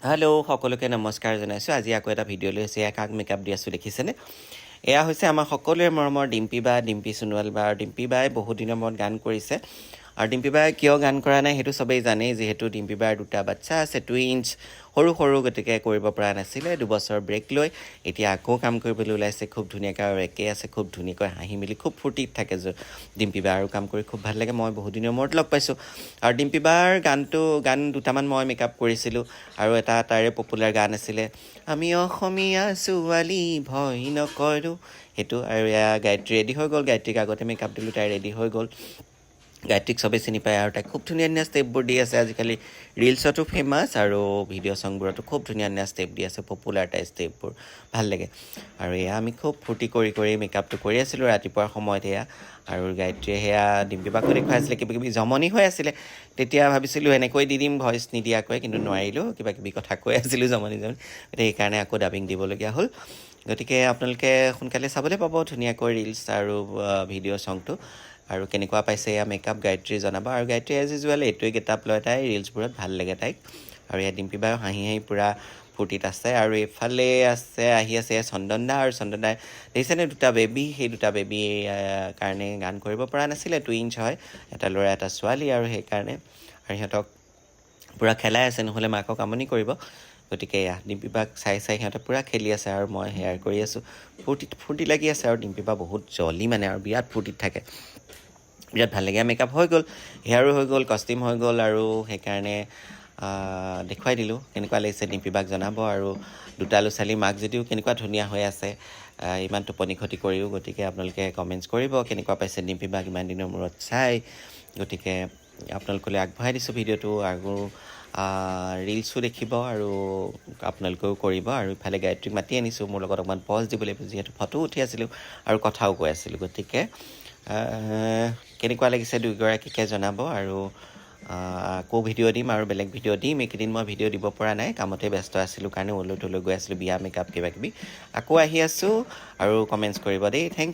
Hello' সকলোকে নমস্কাৰ জনাইছোঁ। আজি আকৌ এটা ভিডিঅ' লৈ হৈছে কাক মেকআপ দি আছোঁ দেখিছেনে? এয়া হৈছে আমাৰ সকলোৰে মৰমৰ ডিম্পী বা ডিম্পী সোণোৱাল বা আৰু ডিম্পী বাই বহুত দিনৰ মূৰত গান কৰিছে। আৰু ডিম্পী বাই কিয় গান কৰা নাই সেইটো চবেই জানেই, যিহেতু ডিম্পী বাৰ দুটা বাচ্চা আছে, টুইনছ, সৰু গতিকে কৰিব পৰা নাছিলে। 2 বছৰ ব্ৰেক লৈ এতিয়া আকৌ কাম কৰিবলৈ ওলাইছে খুব ধুনীয়াকৈ, আৰু একে আছে খুব ধুনীয়াকৈ হাঁহি মেলি খুব ফূৰ্তিত থাকে ডিম্পী বাই, আৰু কাম কৰি খুব ভাল লাগে। মই বহুত দিনৰ মূৰত লগ পাইছোঁ। আৰু ডিম্পী বাৰ গান দুটামান মই মেকআপ কৰিছিলোঁ, আৰু এটা তাৰে পপুলাৰ গান আছিলে, আমি অসমীয়া ছোৱালী ভয় নকৰোঁ, সেইটো। আৰু এয়া গায়ত্ৰী ৰেডি হৈ গ'ল, গায়ত্ৰীক আগতে মেকআপ দিলোঁ, তাই ৰেডি হৈ গ'ল। গায়ত্ৰীক চবেই চিনি পায়, আৰু তাই খুব ধুনীয়া ষ্টেপবোৰ দি আছে আজিকালি, ৰিলছতো ফেমাছ আৰু ভিডিঅ' ছংবোৰতো খুব ধুনীয়া ষ্টেপ দি আছে, পপুলাৰ তাই ষ্টেপবোৰ ভাল লাগে। আৰু এয়া আমি খুব ফূৰ্তি কৰি মেকআপটো কৰি আছিলোঁ ৰাতিপুৱাৰ সময়ত এয়া। আৰু গায়ত্ৰীয়ে সেয়া ডিম্পী বাকো দেখুৱাই আছিলে, কিবাকিবি জমনি হৈ আছিলে। তেতিয়া ভাবিছিলোঁ এনেকৈ দি দিম ভইচ নিদিয়াকৈ, কিন্তু নোৱাৰিলোঁ, কিবাকিবি কথা কৈ আছিলোঁ জমনি। সেইকাৰণে আকৌ ডাবিং দিবলগীয়া হ'ল। গতিকে আপোনালোকে সোনকালে চাবলৈ পাব ধুনীয়াকৈ ৰিলছ আৰু ভিডিঅ' ছংটো। আৰু কেনেকুৱা পাইছে এয়া মেকআপ গায়ত্ৰী জনাব। আৰু গায়ত্ৰী এজ ইউজুৱেল এইটোৱে গেটআপ লয় তাই ৰিলছবোৰত, ভাল লাগে তাইক। আৰু এয়া ডিম্পী বায়ো হাঁহি পূৰা ফূৰ্তিত আছে। আৰু এইফালে আহি আছে চন্দন দা, আৰু চন্দন দাই দেখিছেনে দুটা বেবী, সেই দুটা বেবী কাৰণে গান কৰিব পৰা নাছিলে, টুইনছ হয়, এটা ল'ৰা এটা ছোৱালী, আৰু সেইকাৰণে আৰু সিহঁতক পূৰা খেলাই আছে, নহ'লে মাকক আমনি কৰিব। গতিকে এয়া ডিম্পী বাক চাই সিহঁতে পূৰা খেলি আছে, আৰু মই হেয়াৰ কৰি আছোঁ। ফূৰ্তি লাগি আছে, আৰু ডিম্পী বা বহুত জলি মানে, আৰু বিৰাট ফূৰ্তিত থাকে, বিৰাট ভাল লাগে। মেকআপ হৈ গ'ল, হেয়াৰো হৈ গ'ল, কষ্টিউম হৈ গ'ল, আৰু সেইকাৰণে দেখুৱাই দিলোঁ কেনেকুৱা লাগিছে ডিম্পী বাক জনাব। আৰু দুটা ল'ৰা ছোৱালী মাক যদিও কেনেকুৱা ধুনীয়া হৈ আছে, ইমান টোপনি ক্ষতি কৰিও। গতিকে আপোনালোকে কমেণ্টছ কৰিব কেনেকুৱা পাইছে ডিম্পী বাক ইমান দিনৰ মূৰত চাই। গতিকে আপোনালোকলৈ আগবঢ়াই দিছোঁ ভিডিঅ'টো, আৰু ৰিলছো দেখিব, আৰু আপোনালোকেও কৰিব। আৰু ইফালে গায়ত্ৰীক মাতি আনিছোঁ মোৰ লগত অকণমান পজ দিব লাগিব, যিহেতু ফটো উঠি আছিলোঁ আৰু কথাও কৈ আছিলোঁ। গতিকে কেনেকুৱা লাগিছে দুয়োগৰাকীকে জনাব। আৰু আকৌ ভিডিঅ' দিম, আৰু বেলেগ ভিডিঅ' দিম। এইকেইদিন মই ভিডিঅ' দিব পৰা নাই, কামতে ব্যস্ত আছিলোঁ কাৰণে, অলৈ তলৈ গৈ আছিলোঁ, বিয়া মেকআপ কিবাকিবি। আকৌ আহি আছোঁ, আৰু কমেণ্টছ কৰিব দেই। থেংক